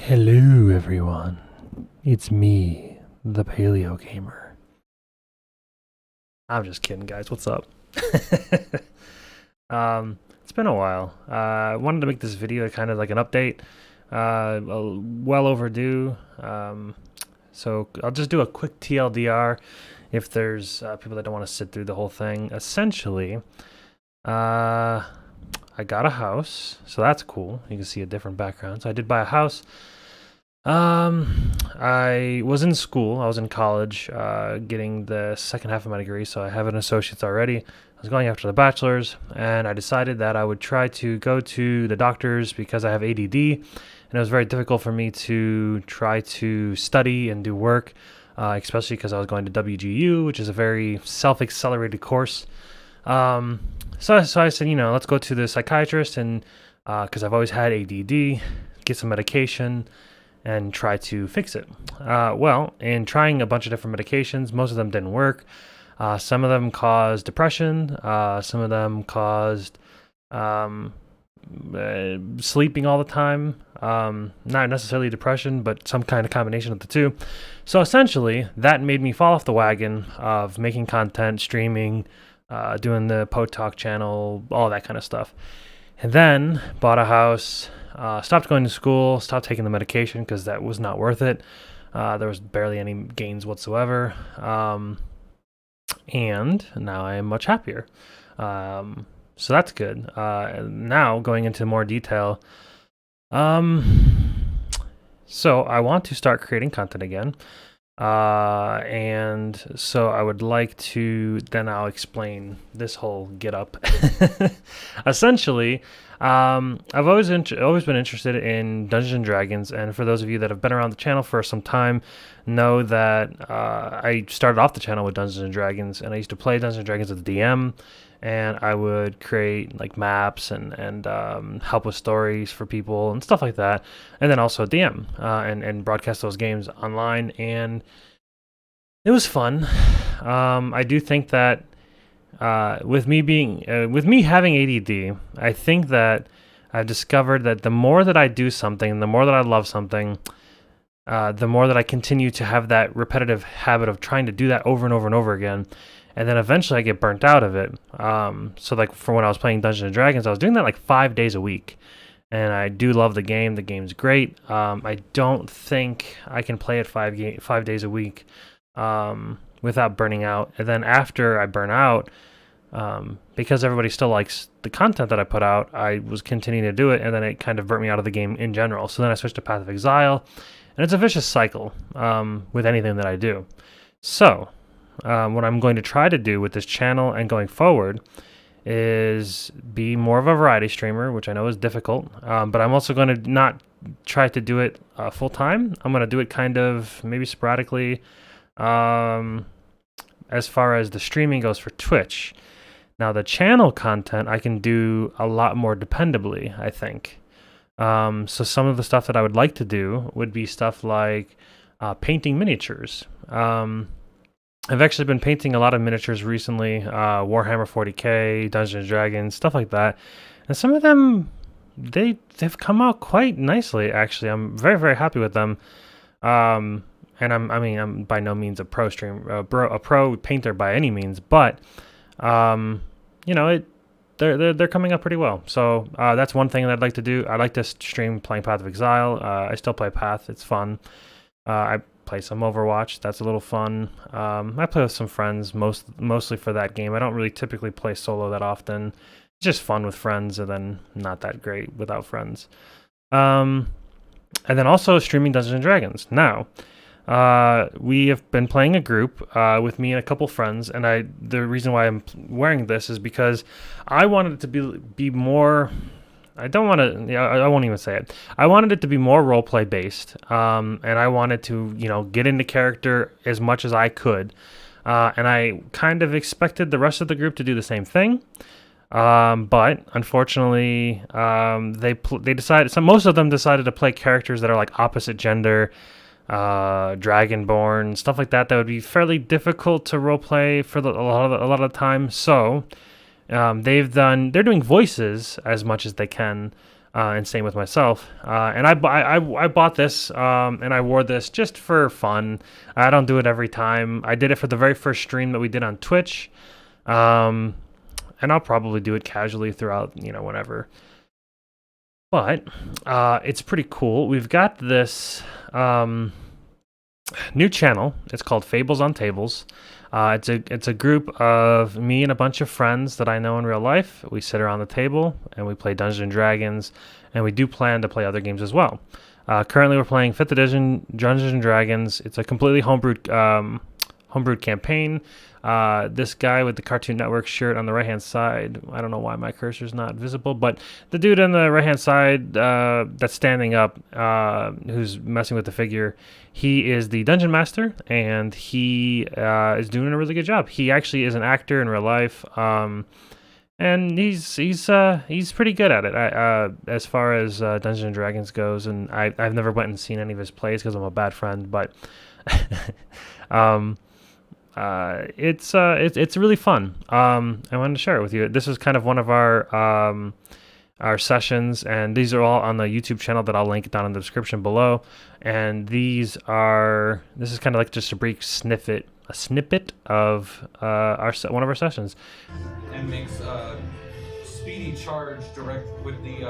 Hello, everyone. It's me, the Paleo Gamer. I'm just kidding, guys. What's up? It's been a while. I wanted to make this video kind of like an update. Well overdue. So I'll just do a quick TLDR if there's people that don't want to sit through the whole thing. Essentially, I got a house, so that's cool. You can see a different background. So I did buy a house. I was in school. I was in college, getting the second half of my degree, so I have an associate's already. I was going after the bachelor's, and I decided that I would try to go to the doctors because I have ADD, and it was very difficult for me to try to study and do work, especially because I was going to WGU, which is a very self-accelerated course. So I said, let's go to the psychiatrist, and because I've always had ADD, get some medication and try to fix it. Well, in trying a bunch of different medications, most of them didn't work. Some of them caused depression. Some of them caused sleeping all the time. Not necessarily depression, but some kind of combination of the two. So essentially, that made me fall off the wagon of making content, streaming, doing the Talk channel, all that kind of stuff. And then bought a house, stopped going to school, stopped taking the medication because that was not worth it. There was barely any gains whatsoever. And now I am much happier. So that's good. Now going into more detail. So I want to start creating content again. And so I would like to, then I'll explain this whole get up. Essentially, I've always been interested in Dungeons and Dragons, and for those of you that have been around the channel for some time, know that I started off the channel with Dungeons and Dragons, and I used to play Dungeons and Dragons as a DM, and I would create like maps and help with stories for people and stuff like that, and then also DM and broadcast those games online, and it was fun. I do think that with me having ADD, I think that I've discovered that the more that I do something, the more that I love something, the more that I continue to have that repetitive habit of trying to do that over and over and over again. And then eventually I get burnt out of it. So like for when I was playing Dungeons and Dragons, I was doing that like 5 days a week. And I do love the game. The game's great. I don't think I can play it 5 days a week without burning out. And then after I burn out, because everybody still likes the content that I put out, I was continuing to do it, and then it kind of burnt me out of the game in general. So then I switched to Path of Exile, and it's a vicious cycle with anything that I do. So what I'm going to try to do with this channel and going forward is be more of a variety streamer, which I know is difficult, but I'm also going to not try to do it full time. I'm going to do it kind of maybe sporadically as far as the streaming goes for Twitch. Now the channel content I can do a lot more dependably, I think. So some of the stuff that I would like to do would be stuff like painting miniatures. I've actually been painting a lot of miniatures recently, Warhammer 40k, Dungeons and Dragons, stuff like that. And some of them, they've come out quite nicely, actually. I'm very, very happy with them. And I'm by no means a pro pro painter by any means, but they're coming up pretty well. So that's one thing that I'd like to do. I like to stream playing Path of Exile. I still play Path. It's fun. I play some Overwatch. That's a little fun. I play with some friends mostly for that game. I don't really typically play solo that often. It's just fun with friends, and then not that great without friends. And then also streaming Dungeons and Dragons. Now, we have been playing a group with me and a couple friends, and the reason why I'm wearing this is because I wanted it to be more. I won't even say it. I wanted it to be more roleplay based, and I wanted to, get into character as much as I could, and I kind of expected the rest of the group to do the same thing, but unfortunately, they decided. Most of them decided to play characters that are like opposite gender, Dragonborn, stuff like that. That would be fairly difficult to roleplay for a lot of the time. So. They're doing voices as much as they can, and same with myself. And I bought this, and I wore this just for fun. I don't do it every time. I did it for the very first stream that we did on Twitch, and I'll probably do it casually throughout, whenever. But it's pretty cool. We've got this new channel. It's called Fables on Tables. It's a group of me and a bunch of friends that I know in real life. We sit around the table and we play Dungeons and Dragons, and we do plan to play other games as well. Currently, we're playing 5th edition Dungeons and Dragons. It's a completely homebrewed campaign. This guy with the Cartoon Network shirt on the right-hand side, I don't know why my cursor's not visible, but the dude on the right-hand side that's standing up, who's messing with the figure, he is the dungeon master, and he is doing a really good job. He actually is an actor in real life, and he's pretty good at it. As far as Dungeons and Dragons goes, and I've never went and seen any of his plays because I'm a bad friend, but it's really fun. I wanted to share it with you. This is kind of one of our sessions, and these are all on the YouTube channel that I'll link down in the description below. And this is kind of like just a brief snippet of one of our sessions. And makes speedy charge direct with the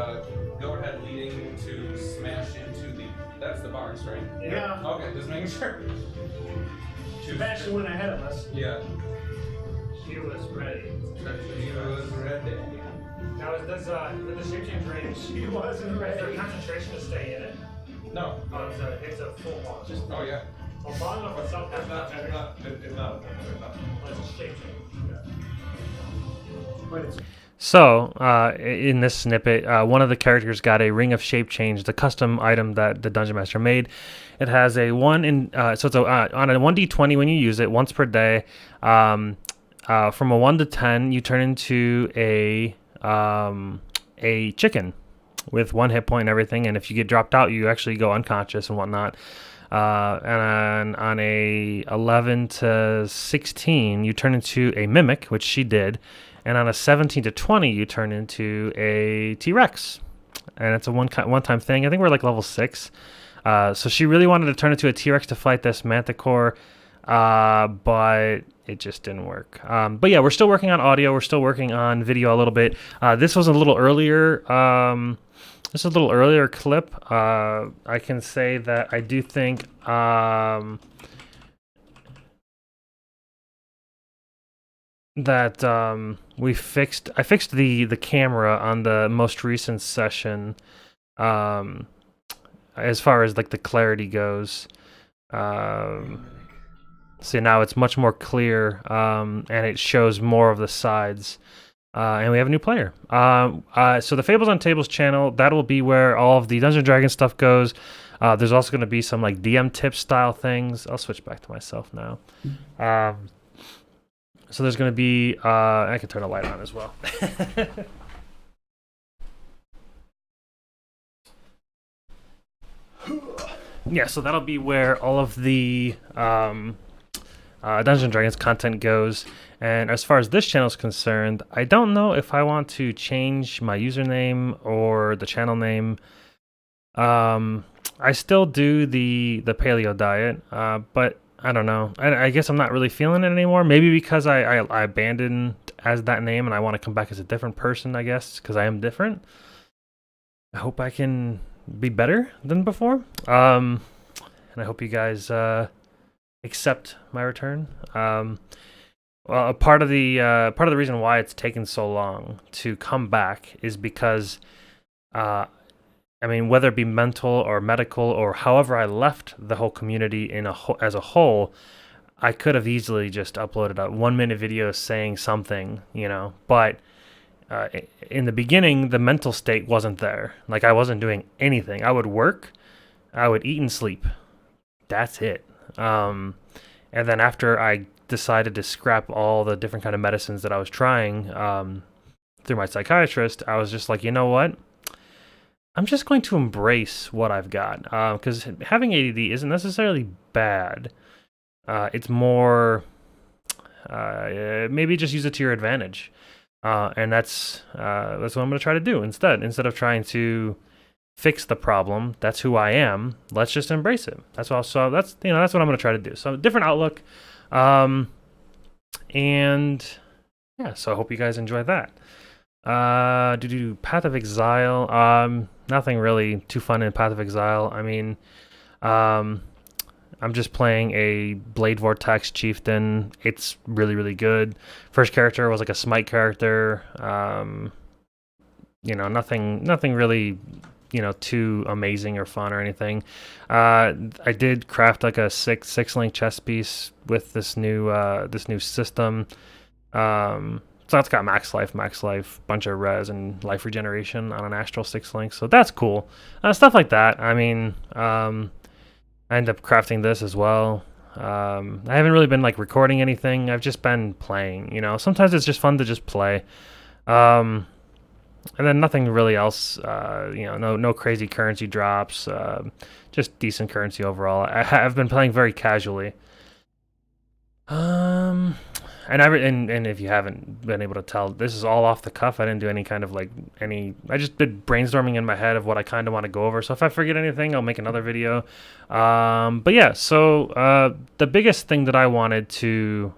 go ahead leading to smash into that's the bars, right? Yeah. Okay, just making sure. Sebastian went ahead of us. Yeah. She was ready. She was ready. Now, with the shape change range, she wasn't ready. Is there concentration to stay in it? No. Oh, it's a full pause. Oh, yeah. Well, long enough itself. It's not. It's a shape change. Yeah. But it's. So, in this snippet, one of the characters got a Ring of Shape Change, the custom item that the Dungeon Master made. It has a on a 1d20 when you use it once per day. From a 1 to 10, you turn into a chicken with 1 hit point and everything. And if you get dropped out, you actually go unconscious and whatnot. And on a 11 to 16, you turn into a mimic, which she did. And on a 17 to 20, you turn into a T-Rex. And it's a one-time thing. I think we're like level 6. So she really wanted to turn into a T-Rex to fight this Manticore, but it just didn't work. But yeah, we're still working on audio. We're still working on video a little bit. This was a little earlier. This is a little earlier clip. I can say that I do think that I fixed the camera on the most recent session, as far as like the clarity goes. So now it's much more clear, and it shows more of the sides. And we have a new player. So the Fables on Tables channel, that will be where all of the Dungeons & Dragons stuff goes. There's also going to be some like DM tip style things. I'll switch back to myself now. So there's going to be, I can turn a light on as well. Yeah, so that'll be where all of the Dungeons & Dragons content goes. And as far as this channel is concerned, I don't know if I want to change my username or the channel name. I still do the paleo diet, but I don't know. I guess I'm not really feeling it anymore. Maybe because I abandoned as that name and I want to come back as a different person, I guess, because I am different. I hope I can be better than before. And I hope you guys accept my return. Well, part of the reason why it's taken so long to come back is because I mean, whether it be mental or medical or however I left the whole community as a whole, I could have easily just uploaded a 1-minute video saying something, but in the beginning, the mental state wasn't there. Like, I wasn't doing anything. I would work, I would eat and sleep. That's it. And then after I decided to scrap all the different kind of medicines that I was trying through my psychiatrist, I was just like, you know what? I'm just going to embrace what I've got, because having ADD isn't necessarily bad. It's more, maybe just use it to your advantage. And that's what I'm going to try to do instead of trying to fix the problem. That's who I am. Let's just embrace it. That's also that's that's what I'm going to try to do. So different outlook, and yeah. So I hope you guys enjoy that. Do Path of Exile. Nothing really too fun in Path of Exile. I mean, I'm just playing a Blade Vortex Chieftain. It's really good. First character was like a Smite character. Nothing really, too amazing or fun or anything. I did craft like a six link chess piece with this new system. So that's got max life, bunch of res and life regeneration on an astral 6 link. So that's cool. Stuff like that. I mean, I end up crafting this as well. I haven't really been like recording anything. I've just been playing. Sometimes it's just fun to just play. And then nothing really else. No crazy currency drops. Just decent currency overall. I've been playing very casually. And if you haven't been able to tell, this is all off the cuff. I didn't do any kind of I just did brainstorming in my head of what I kind of want to go over. So if I forget anything, I'll make another video. But yeah, so the biggest thing that I wanted to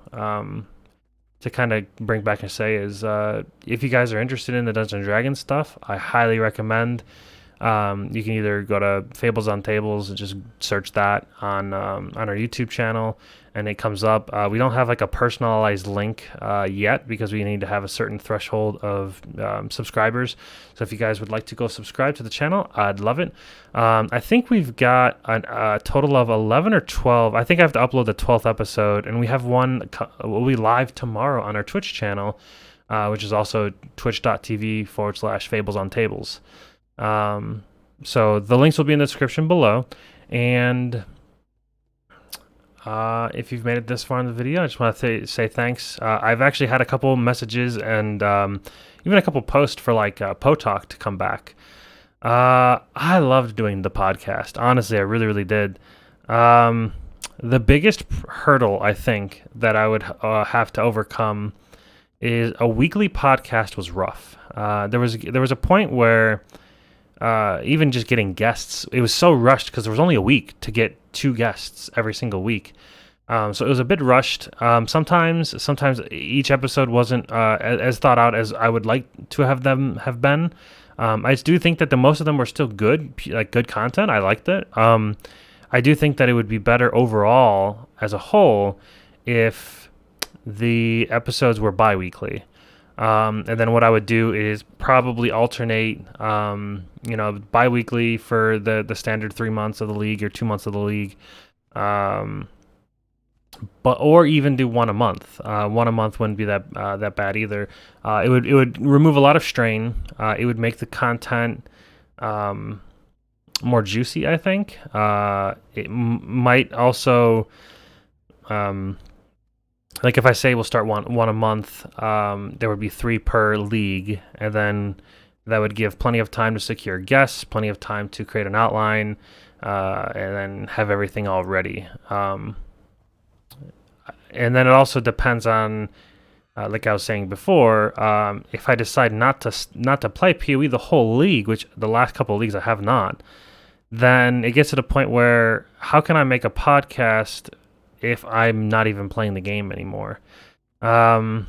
kind of bring back and say is if you guys are interested in the Dungeons & Dragons stuff, I highly recommend. You can either go to Fables on Tables and just search that on our YouTube channel, and it comes up. We don't have like a personalized link yet because we need to have a certain threshold of subscribers. So if you guys would like to go subscribe to the channel, I'd love it. I think we've got a total of 11 or 12. I think I have to upload the 12th episode, and we have one will be live tomorrow on our Twitch channel, which is also twitch.tv/Fables on Tables. So the links will be in the description below, and if you've made it this far in the video, I just want to say thanks. I've actually had a couple messages and even a couple posts for like Potalk to come back. I loved doing the podcast. Honestly, I really did. The biggest hurdle I think that I would have to overcome is a weekly podcast was rough. There was a point where even just getting guests, it was so rushed because there was only a week to get 2 guests every single week. So it was a bit rushed. Sometimes each episode wasn't as thought out as I would like to have them have been. I do think that the most of them were still good, like good content. I liked it. I do think that it would be better overall as a whole if the episodes were bi-weekly. And then what I would do is probably alternate, bi-weekly for the standard 3 months of the league or 2 months of the league, or even do one a month. One a month wouldn't be that bad either. It would remove a lot of strain. It would make the content more juicy, I think. It might also. Like if I say we'll start one a month, there would be 3 per league, and then that would give plenty of time to secure guests, plenty of time to create an outline, and then have everything all ready. And then it also depends on, like I was saying before, if I decide not to play PoE the whole league, which the last couple of leagues I have not, then it gets to the point where how can I make a podcast if I'm not even playing the game anymore? So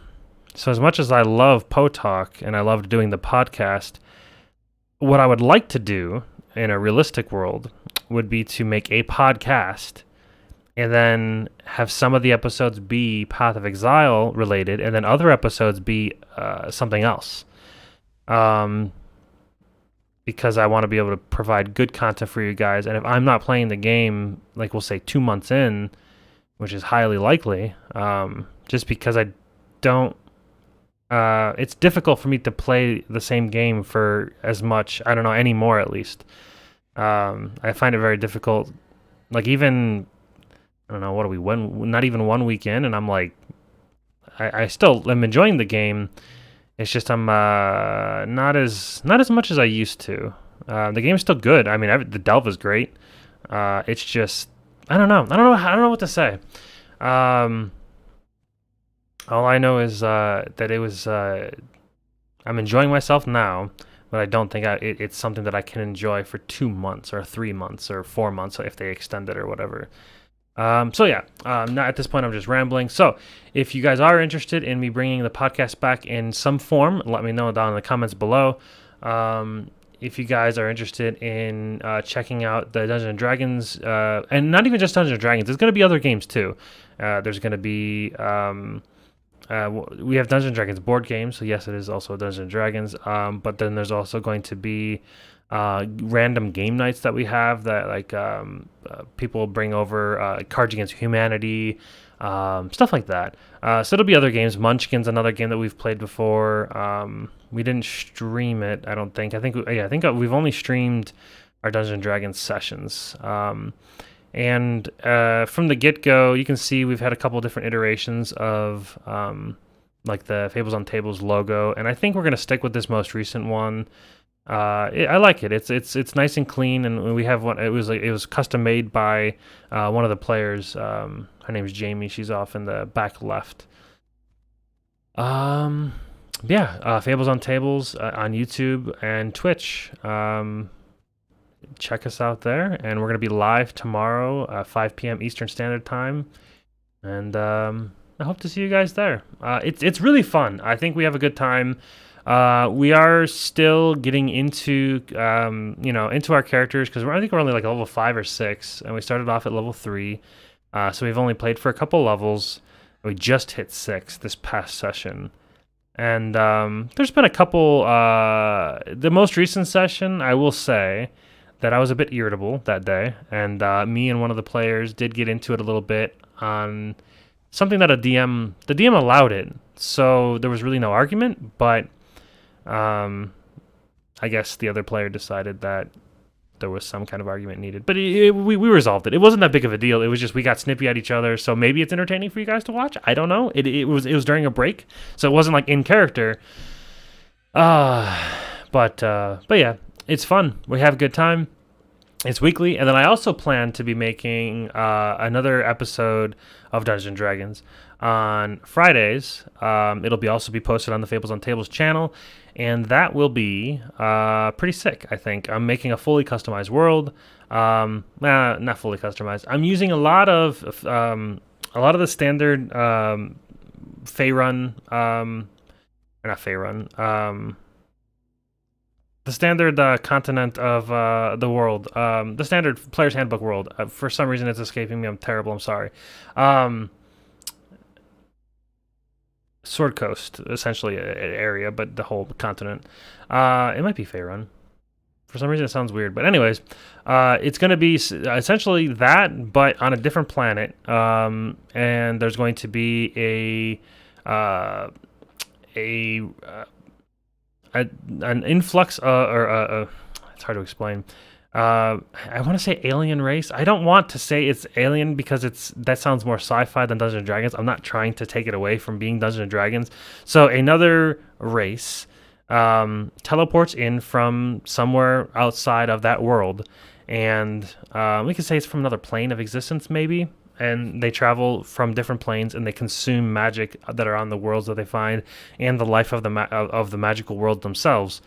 as much as I love Potalk and I love doing the podcast, what I would like to do in a realistic world would be to make a podcast and then have some of the episodes be Path of Exile related and then other episodes be something else. Because I want to be able to provide good content for you guys. And if I'm not playing the game, like we'll say 2 months in, which is highly likely, just because I don't, it's difficult for me to play the same game for as much, I don't know, anymore at least. I find it very difficult. Like even, I don't know, what are we, not even 1 week in, and I'm like, I still am enjoying the game. It's just I'm not as much as I used to. The game's still good. I mean, the delve is great. It's just I don't know what to say. All I know is that it was I'm enjoying myself now, but I don't think it's something that I can enjoy for 2 months or 3 months or 4 months if they extend it or whatever. So yeah, now at this point I'm just rambling. So if you guys are interested in me bringing the podcast back in some form, let me know down in the comments below. If you guys are interested in checking out the Dungeons and Dragons, and not even just Dungeons and Dragons, there's going to be other games too. There's going to be we have Dungeons and Dragons board games, so yes, it is also Dungeons and Dragons. But then there's also going to be random game nights that we have that people bring over Cards Against Humanity, stuff like that. So it'll be other games. Munchkin's another game that we've played before. We didn't stream it, I don't think. I think we've only streamed our Dungeons and Dragons sessions. And from the get-go, you can see we've had a couple different iterations of like the Fables on Tables logo, and I think we're going to stick with this most recent one. I like it. It's nice and clean, and we have one. It was custom made by one of the players. Her name is Jamie. She's off in the back left. Fables on Tables on YouTube and Twitch. Check us out there, and we're gonna be live tomorrow, 5 p.m. Eastern Standard Time, and I hope to see you guys there. It's really fun. I think we have a good time. We are still getting into into our characters because I think we're only like level 5 or 6, and we started off at level 3. So we've only played for a couple levels. We just hit 6 this past session. And there's been a couple. The most recent session, I will say that I was a bit irritable that day, and me and one of the players did get into it a little bit on something that the DM allowed it, so there was really no argument, but I guess the other player decided that there was some kind of argument needed, but we resolved it. It wasn't that big of a deal. It was just we got snippy at each other, so maybe it's entertaining for you guys to watch. I don't know. It was during a break, so it wasn't like in character. But yeah, it's fun. We have a good time. It's weekly, and then I also plan to be making another episode of Dungeons and Dragons on Fridays. It'll also be posted on the Fables on Tables channel, and that will be pretty sick, I think. I'm making a fully customized world. Not fully customized. I'm using a lot of the standard Faerun, not Faerun. The standard continent of the world, the standard Player's Handbook world. For some reason, it's escaping me. I'm terrible. I'm sorry. Sword Coast, essentially an area, but the whole continent. It might be Faerun. For some reason, it sounds weird. But anyways, it's going to be essentially that, but on a different planet. And there's going to be an influx it's hard to explain. I want to say alien race. I don't want to say it's alien because that sounds more sci-fi than Dungeons and Dragons. I'm not trying to take it away from being Dungeons and Dragons. So another race teleports in from somewhere outside of that world, and we could say it's from another plane of existence maybe. And they travel from different planes, and they consume magic that are on the worlds that they find, and the life of the magical world themselves.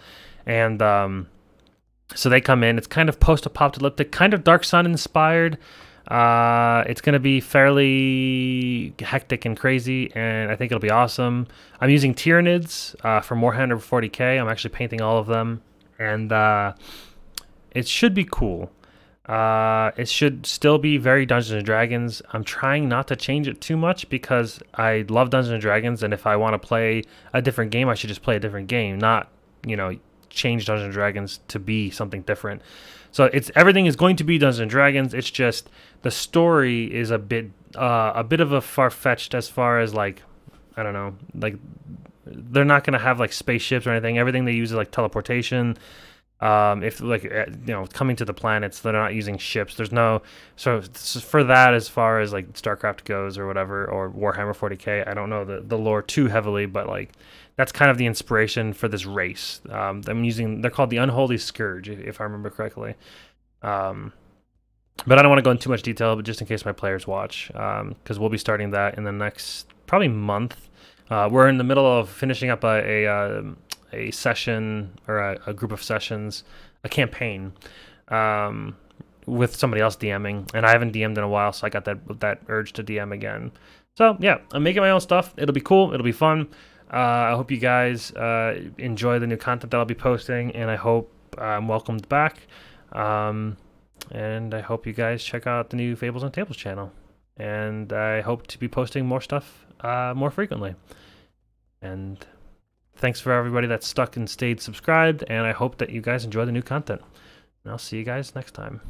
And so they come in. It's kind of post-apocalyptic, kind of Dark Sun inspired. It's going to be fairly hectic and crazy, and I think it'll be awesome. I'm using Tyranids from Warhammer 40k. I'm actually painting all of them, and it should be cool. It should still be very Dungeons and Dragons. I'm trying not to change it too much because I love Dungeons and Dragons, and if I want to play a different game, I should just play a different game, not, change Dungeons and Dragons to be something different. So everything is going to be Dungeons and Dragons. It's just the story is a bit of a far-fetched as far as I don't know, they're not gonna have spaceships or anything. Everything they use is teleportation. If coming to the planets, they're not using ships. There's no, so for that, as far as StarCraft goes or whatever, or Warhammer 40k, I don't know the lore too heavily, but that's kind of the inspiration for this race. They're called the Unholy Scourge, if I remember correctly. But I don't want to go into too much detail, but just in case my players watch, because we'll be starting that in the next probably month. We're in the middle of finishing up a a session or a group of sessions, a campaign, with somebody else DMing, and I haven't DM'd in a while, so I got that urge to DM again. So yeah, I'm making my own stuff. It'll be cool. It'll be fun. I hope you guys enjoy the new content that I'll be posting, and I hope I'm welcomed back. And I hope you guys check out the new Fables and Tables channel. And I hope to be posting more stuff more frequently. And thanks for everybody that stuck and stayed subscribed, and I hope that you guys enjoy the new content. And I'll see you guys next time.